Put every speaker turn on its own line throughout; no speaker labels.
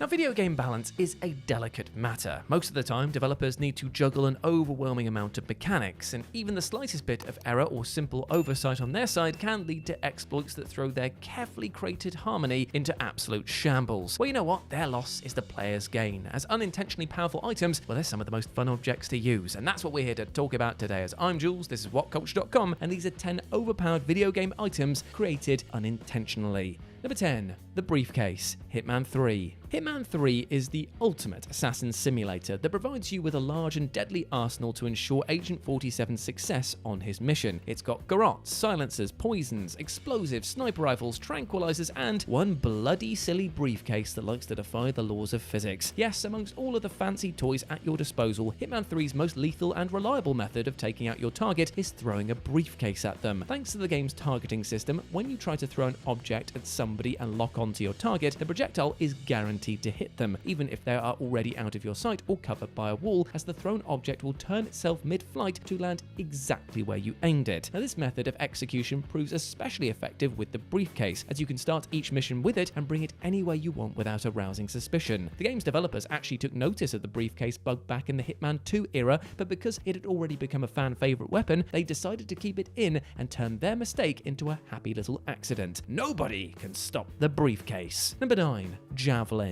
Now, video game balance is a delicate matter. Most of the time, developers need to juggle an overwhelming amount of mechanics, and even the slightest bit of error or simple oversight on their side can lead to exploits that throw their carefully created harmony into absolute shambles. Well, you know what? Their loss is the player's gain, as unintentionally powerful items, well, they're some of the most fun objects to use, and that's what we're here to talk about today. As I'm Jules, this is WhatCulture.com, and these are 10 overpowered video game items created unintentionally. Number 10. The Briefcase, Hitman 3. Hitman 3 is the ultimate assassin simulator that provides you with a large and deadly arsenal to ensure Agent 47's success on his mission. It's got garrotes, silencers, poisons, explosives, sniper rifles, tranquilizers, and one bloody silly briefcase that likes to defy the laws of physics. Yes, amongst all of the fancy toys at your disposal, Hitman 3's most lethal and reliable method of taking out your target is throwing a briefcase at them. Thanks to the game's targeting system, when you try to throw an object at somebody and lock onto your target, the projectile is guaranteed to hit them, even if they are already out of your sight or covered by a wall, as the thrown object will turn itself mid-flight to land exactly where you aimed it. Now, this method of execution proves especially effective with the briefcase, as you can start each mission with it and bring it anywhere you want without arousing suspicion. The game's developers actually took notice of the briefcase bug back in the Hitman 2 era, but because it had already become a fan favorite weapon, they decided to keep it in and turn their mistake into a happy little accident. Nobody can stop the briefcase. Number 9. Javelin.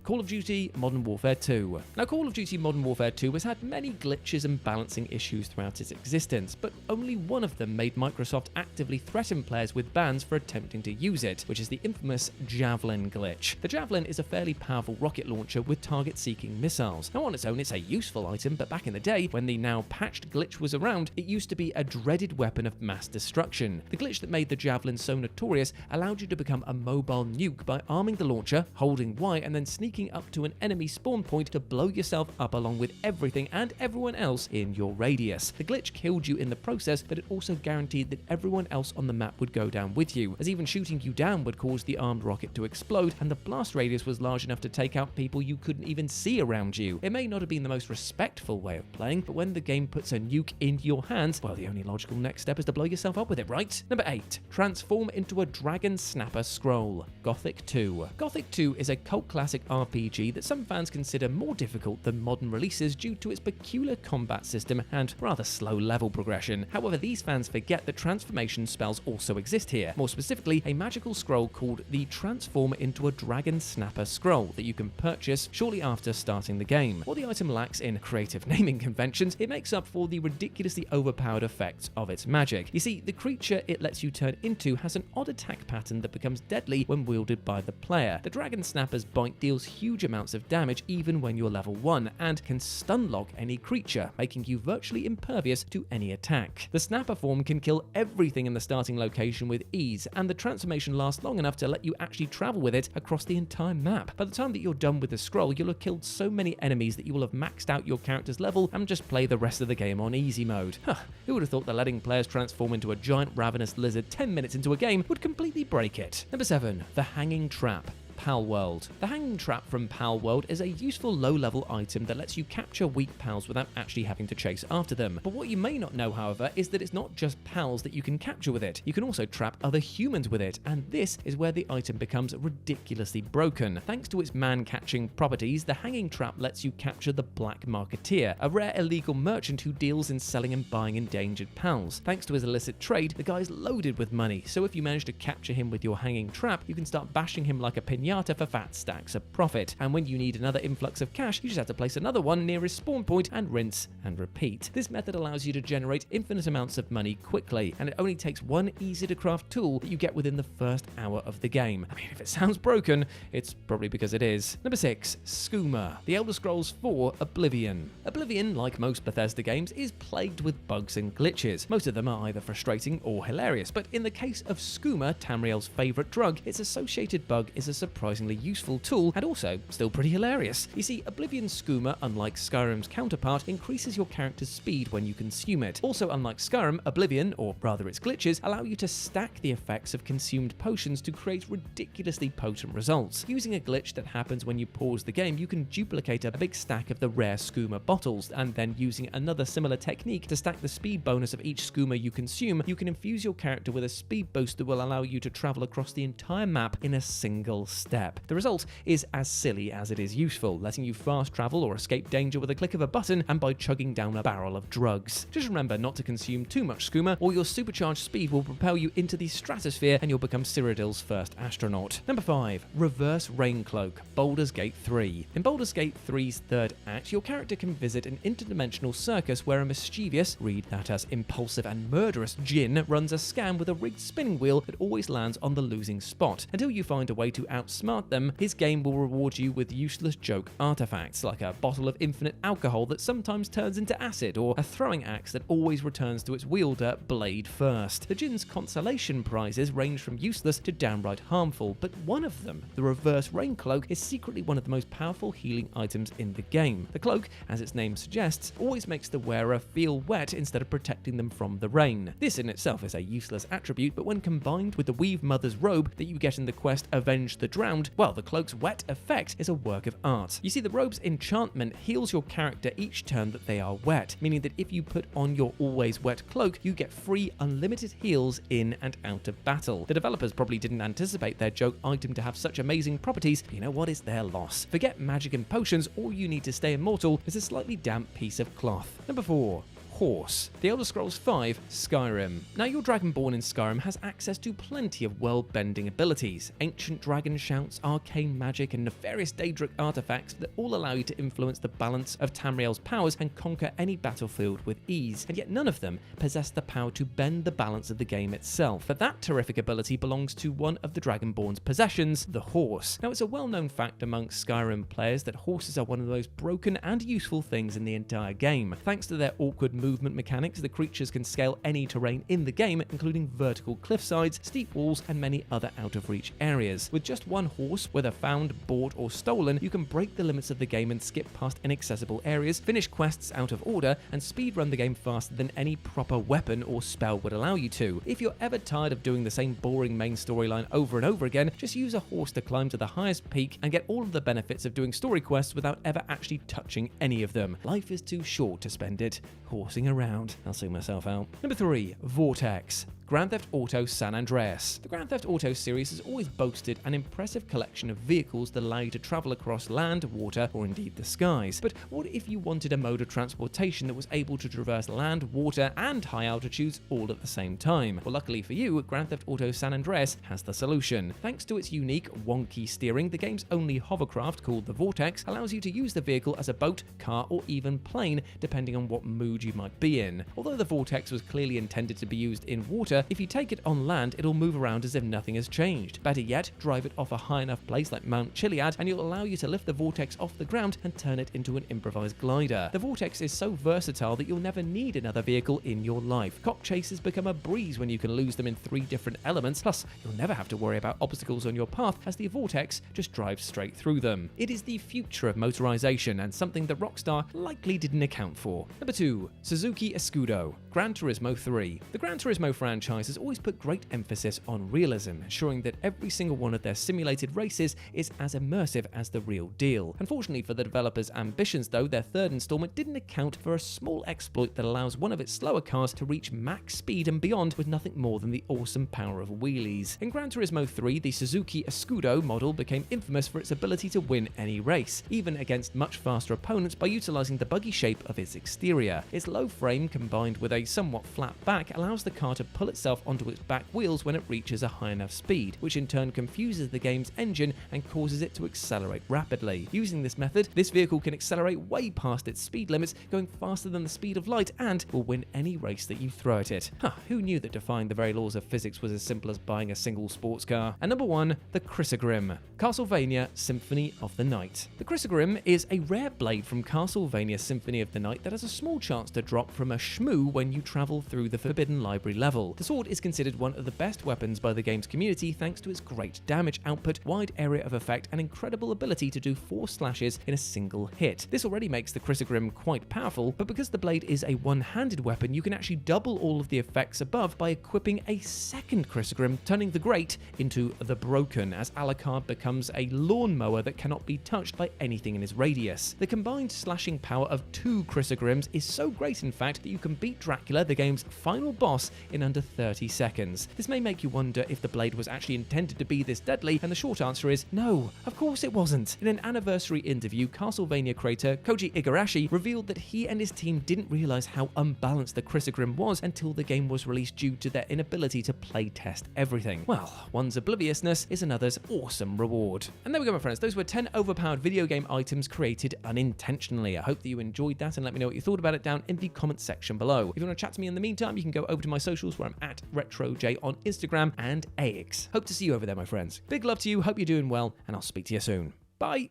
Call of Duty Modern Warfare 2. Now, Call of Duty Modern Warfare 2 has had many glitches and balancing issues throughout its existence, but only one of them made Microsoft actively threaten players with bans for attempting to use it, which is the infamous Javelin glitch. The Javelin is a fairly powerful rocket launcher with target-seeking missiles. Now, on its own, it's a useful item, but back in the day, when the now patched glitch was around, it used to be a dreaded weapon of mass destruction. The glitch that made the Javelin so notorious allowed you to become a mobile nuke by arming the launcher, holding Y, and then sneaking up to an enemy spawn point to blow yourself up along with everything and everyone else in your radius. The glitch killed you in the process, but it also guaranteed that everyone else on the map would go down with you, as even shooting you down would cause the armed rocket to explode, and the blast radius was large enough to take out people you couldn't even see around you. It may not have been the most respectful way of playing, but when the game puts a nuke into your hands, well, the only logical next step is to blow yourself up with it, right? Number 8. Transform into a Dragon Snapper Scroll, Gothic II. Gothic II is a cult classic RPG that some fans consider more difficult than modern releases due to its peculiar combat system and rather slow level progression. However, these fans forget that transformation spells also exist here. More specifically, a magical scroll called the Transform into a Dragon Snapper Scroll that you can purchase shortly after starting the game. What the item lacks in creative naming conventions, it makes up for the ridiculously overpowered effects of its magic. You see, the creature it lets you turn into has an odd attack pattern that becomes deadly when wielded by the player. The Dragon Snapper's bite deals huge amounts of damage even when you're level 1 and can stun lock any creature, making you virtually impervious to any attack. The snapper form can kill everything in the starting location with ease, and the transformation lasts long enough to let you actually travel with it across the entire map. By the time that you're done with the scroll, you'll have killed so many enemies that you will have maxed out your character's level and just play the rest of the game on easy mode. Who would have thought that letting players transform into a giant ravenous lizard 10 minutes into a game would completely break it? Number 7. The Hanging Trap, Palworld. The Hanging Trap from Palworld is a useful low-level item that lets you capture weak pals without actually having to chase after them. But what you may not know, however, is that it's not just pals that you can capture with it. You can also trap other humans with it, and this is where the item becomes ridiculously broken. Thanks to its man-catching properties, the Hanging Trap lets you capture the Black Marketeer, a rare illegal merchant who deals in selling and buying endangered pals. Thanks to his illicit trade, the guy's loaded with money, so if you manage to capture him with your Hanging Trap, you can start bashing him like a piñata for fat stacks of profit, and when you need another influx of cash, you just have to place another one near his spawn point and rinse and repeat. This method allows you to generate infinite amounts of money quickly, and it only takes one easy to craft tool that you get within the first hour of the game. I mean, if it sounds broken, it's probably because it is. Number 6. Skooma, The Elder Scrolls 4 Oblivion. Oblivion, like most Bethesda games, is plagued with bugs and glitches. Most of them are either frustrating or hilarious, but in the case of Skooma, Tamriel's favourite drug, its associated bug is a surprisingly useful tool and also still pretty hilarious. You see, Oblivion's Skooma, unlike Skyrim's counterpart, increases your character's speed when you consume it. Also, unlike Skyrim, Oblivion, or rather its glitches, allow you to stack the effects of consumed potions to create ridiculously potent results. Using a glitch that happens when you pause the game, you can duplicate a big stack of the rare Skooma bottles, and then using another similar technique to stack the speed bonus of each Skooma you consume, you can infuse your character with a speed boost that will allow you to travel across the entire map in a single step. step. The result is as silly as it is useful, letting you fast travel or escape danger with a click of a button and by chugging down a barrel of drugs. Just remember not to consume too much skooma, or your supercharged speed will propel you into the stratosphere and you'll become Cyrodiil's first astronaut. Number 5. Reverse Rain Cloak, Baldur's Gate 3. In Baldur's Gate 3's third act, your character can visit an interdimensional circus where a mischievous, read that as impulsive and murderous, djinn runs a scam with a rigged spinning wheel that always lands on the losing spot. Until you find a way to outsmart them, his game will reward you with useless joke artifacts, like a bottle of infinite alcohol that sometimes turns into acid, or a throwing axe that always returns to its wielder blade first. The djinn's consolation prizes range from useless to downright harmful, but one of them, the Reverse Rain Cloak, is secretly one of the most powerful healing items in the game. The cloak, as its name suggests, always makes the wearer feel wet instead of protecting them from the rain. This in itself is a useless attribute, but when combined with the Weave Mother's robe that you get in the quest Avenge the Drowned, well, the cloak's wet effect is a work of art. You see, the robe's enchantment heals your character each turn that they are wet, meaning that if you put on your always wet cloak, you get free unlimited heals in and out of battle. The developers probably didn't anticipate their joke item to have such amazing properties, but you know what is their loss? Forget magic and potions, all you need to stay immortal is a slightly damp piece of cloth. Number 4. Horse. The Elder Scrolls V Skyrim. Now, your Dragonborn in Skyrim has access to plenty of world-bending abilities, ancient dragon shouts, arcane magic, and nefarious Daedric artifacts that all allow you to influence the balance of Tamriel's powers and conquer any battlefield with ease, and yet none of them possess the power to bend the balance of the game itself. But that terrific ability belongs to one of the Dragonborn's possessions, the horse. Now, it's a well-known fact amongst Skyrim players that horses are one of the most broken and useful things in the entire game. Thanks to their awkward movement mechanics, the creatures can scale any terrain in the game, including vertical cliffsides, steep walls, and many other out-of-reach areas. With just one horse, whether found, bought, or stolen, you can break the limits of the game and skip past inaccessible areas, finish quests out of order, and speedrun the game faster than any proper weapon or spell would allow you to. If you're ever tired of doing the same boring main storyline over and over again, just use a horse to climb to the highest peak and get all of the benefits of doing story quests without ever actually touching any of them. Life is too short to spend it horsing around. I'll sing myself out. Number 3. Vortex. Grand Theft Auto San Andreas. The Grand Theft Auto series has always boasted an impressive collection of vehicles that allow you to travel across land, water, or indeed the skies. But what if you wanted a mode of transportation that was able to traverse land, water, and high altitudes all at the same time? Well, luckily for you, Grand Theft Auto San Andreas has the solution. Thanks to its unique, wonky steering, the game's only hovercraft, called the Vortex, allows you to use the vehicle as a boat, car, or even plane, depending on what mood you might be in. Although the Vortex was clearly intended to be used in water, if you take it on land, it'll move around as if nothing has changed. Better yet, drive it off a high enough place like Mount Chiliad, and it'll allow you to lift the Vortex off the ground and turn it into an improvised glider. The Vortex is so versatile that you'll never need another vehicle in your life. Cop chases become a breeze when you can lose them in 3 different elements, plus you'll never have to worry about obstacles on your path as the Vortex just drives straight through them. It is the future of motorization and something that Rockstar likely didn't account for. Number 2. Suzuki Ecudo. Gran Turismo 3. The Gran Turismo franchise has always put great emphasis on realism, ensuring that every single one of their simulated races is as immersive as the real deal. Unfortunately for the developers' ambitions though, their third installment didn't account for a small exploit that allows one of its slower cars to reach max speed and beyond with nothing more than the awesome power of wheelies. In Gran Turismo 3, the Suzuki Ecudo model became infamous for its ability to win any race, even against much faster opponents, by utilizing the buggy shape of its exterior. Its low frame combined with a somewhat flat back allows the car to pull itself onto its back wheels when it reaches a high enough speed, which in turn confuses the game's engine and causes it to accelerate rapidly. Using this method, this vehicle can accelerate way past its speed limits, going faster than the speed of light, and will win any race that you throw at it. Who knew that defying the very laws of physics was as simple as buying a single sports car? And number 1, the Chrsm. Castlevania Symphony of the Night. The Chrsm is a rare blade from Castlevania Symphony of the Night that has a small chance to drop from a shmoo when you travel through the Forbidden Library level. The sword is considered one of the best weapons by the game's community thanks to its great damage output, wide area of effect, and incredible ability to do 4 slashes in a single hit. This already makes the Chrsm quite powerful, but because the blade is a one-handed weapon, you can actually double all of the effects above by equipping a second Chrsm, turning the great into the broken, as Alucard becomes a lawnmower that cannot be touched by anything in his radius. The combined slashing power of 2 Chrsms is so great in fact that you can beat Dracula Dracula, the game's final boss, in under 30 seconds. This may make you wonder if the blade was actually intended to be this deadly, and the short answer is no, of course it wasn't. In an anniversary interview, Castlevania creator Koji Igarashi revealed that he and his team didn't realize how unbalanced the Chrsm was until the game was released due to their inability to play test everything. Well, one's obliviousness is another's awesome reward. And there we go, my friends. Those were 10 overpowered video game items created unintentionally. I hope that you enjoyed that, and let me know what you thought about it down in the comment section below. If you want to chat to me in the meantime, you can go over to my socials where I'm at RetroJ on Instagram and AX. Hope to see you over there, my friends. Big love to you, hope you're doing well, and I'll speak to you soon. Bye!